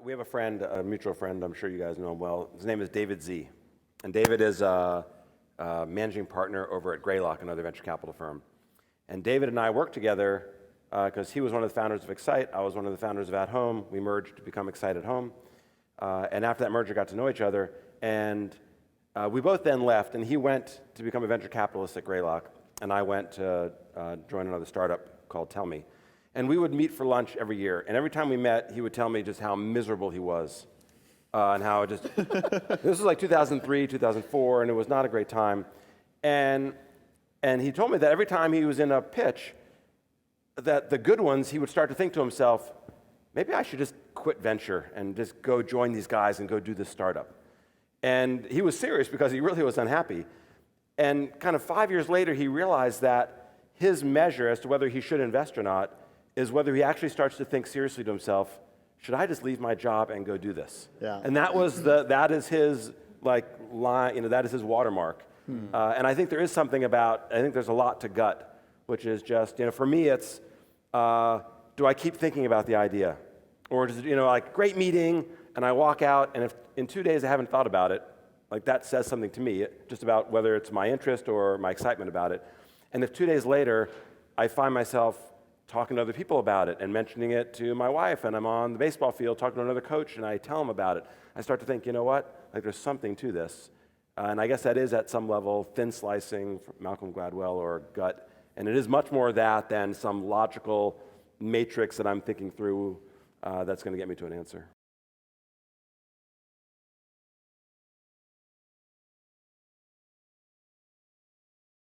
We have a friend, a mutual friend, I'm sure you guys know him well. His name is David Z. And David is a managing partner over at Greylock, another venture capital firm. And David and I worked together because he was one of the founders of Excite. I was one of the founders of At Home. We merged to become Excite at Home. And after that merger, got to know each other. And we both then left, and he went to become a venture capitalist at Greylock, and I went to join another startup called Tell Me. And we would meet for lunch every year. And every time we met, he would tell me just how miserable he was. And how it just, this was like 2003, 2004, and it was not a great time. And he told me that every time he was in a pitch, that the good ones, he would start to think to himself, maybe I should just quit venture and just go join these guys and go do this startup. And he was serious because he really was unhappy. And kind of 5 years later, he realized that his measure as to whether he should invest or not is whether he actually starts to think seriously to himself, should I just leave my job and go do this? Yeah. And that is his line, that is his watermark. And I think there is something about, I think there's a lot to gut, which is just, for me it's, do I keep thinking about the idea? Or does it, great meeting, and I walk out, and if in 2 days I haven't thought about it, that says something to me, just about whether it's my interest or my excitement about it. And if 2 days later, I find myself talking to other people about it and mentioning it to my wife, and I'm on the baseball field talking to another coach, and I tell them about it, I start to think, you know what, there's something to this. And I guess that is, at some level, thin slicing from Malcolm Gladwell or gut. And it is much more that than some logical matrix that I'm thinking through that's going to get me to an answer.